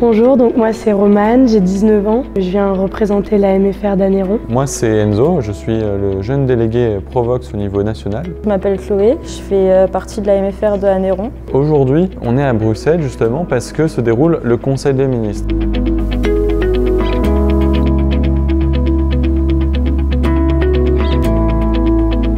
Bonjour, donc moi c'est Romane, j'ai 19 ans. Je viens représenter la MFR d'Anneyron. Moi c'est Enzo, je suis le jeune délégué Provox au niveau national. Je m'appelle Chloé, je fais partie de la MFR de Anneyron. Aujourd'hui, on est à Bruxelles justement parce que se déroule le Conseil des ministres.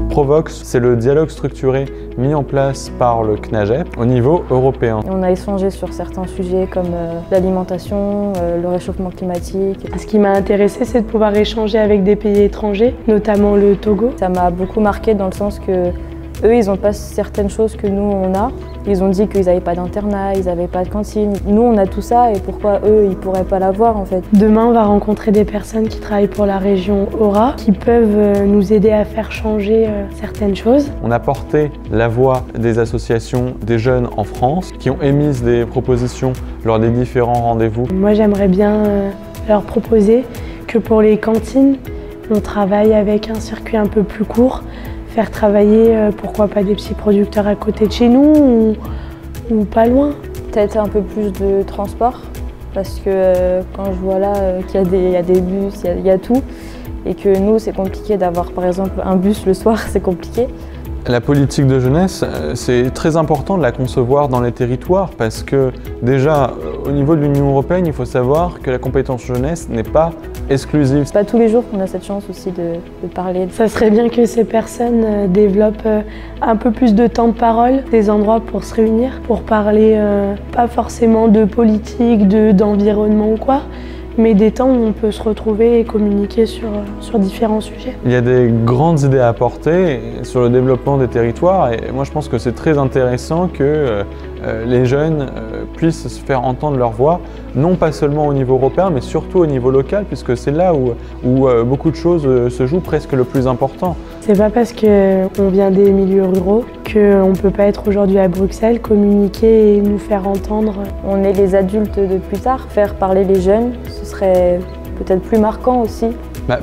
Provox, c'est le dialogue structuré mis en place par le CNAGEP au niveau européen. On a échangé sur certains sujets comme l'alimentation, le réchauffement climatique. Ce qui m'a intéressée, c'est de pouvoir échanger avec des pays étrangers, notamment le Togo. Ça m'a beaucoup marqué dans le sens que eux, ils n'ont pas certaines choses que nous, on a. Ils ont dit qu'ils n'avaient pas d'internat, ils n'avaient pas de cantine. Nous, on a tout ça et pourquoi eux, ils ne pourraient pas l'avoir en fait. Demain, on va rencontrer des personnes qui travaillent pour la région Aura, qui peuvent nous aider à faire changer certaines choses. On a porté la voix des associations des jeunes en France qui ont émis des propositions lors des différents rendez-vous. Moi, j'aimerais bien leur proposer que pour les cantines, on travaille avec un circuit un peu plus court. Faire travailler, pourquoi pas des petits producteurs à côté de chez nous ou pas loin. Peut-être un peu plus de transport, parce que quand je vois là qu'il y a des bus, il y a tout, et que nous c'est compliqué d'avoir par exemple un bus le soir, c'est compliqué. La politique de jeunesse, c'est très important de la concevoir dans les territoires parce que déjà, au niveau de l'Union européenne, il faut savoir que la compétence jeunesse n'est pas exclusive. C'est pas tous les jours qu'on a cette chance aussi de parler. Ça serait bien que ces personnes développent un peu plus de temps de parole, des endroits pour se réunir, pour parler pas forcément de politique, d'environnement ou quoi, mais des temps où on peut se retrouver et communiquer sur différents sujets. Il y a des grandes idées à apporter sur le développement des territoires et moi je pense que c'est très intéressant que les jeunes puissent se faire entendre leur voix, non pas seulement au niveau européen mais surtout au niveau local puisque c'est là où beaucoup de choses se jouent, presque le plus important. C'est pas parce qu'on vient des milieux ruraux qu'on ne peut pas être aujourd'hui à Bruxelles, communiquer et nous faire entendre. On est les adultes de plus tard, faire parler les jeunes, ce serait peut-être plus marquant aussi.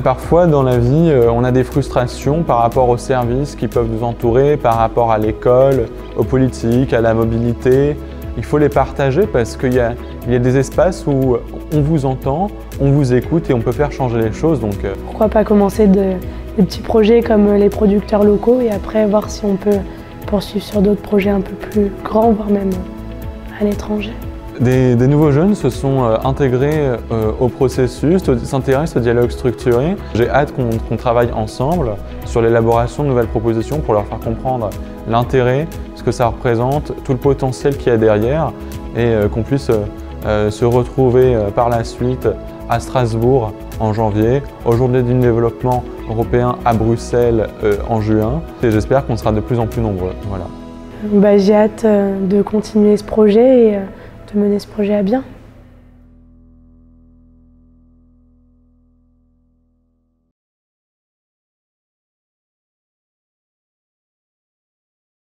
Parfois dans la vie, on a des frustrations par rapport aux services qui peuvent nous entourer, par rapport à l'école, aux politiques, à la mobilité. Il faut les partager parce qu'il y a des espaces où on vous entend, on vous écoute et on peut faire changer les choses. Donc, pourquoi pas commencer des petits projets comme les producteurs locaux et après voir si on peut poursuivre sur d'autres projets un peu plus grands, voire même à l'étranger. Des nouveaux jeunes se sont intégrés au processus, s'intéressent au dialogue structuré. J'ai hâte qu'on travaille ensemble sur l'élaboration de nouvelles propositions pour leur faire comprendre l'intérêt, ce que ça représente, tout le potentiel qu'il y a derrière et qu'on puisse se retrouver par la suite à Strasbourg en janvier, aux Journées du développement européen à Bruxelles en juin et j'espère qu'on sera de plus en plus nombreux. Voilà. J'ai hâte de continuer ce projet et de mener ce projet à bien.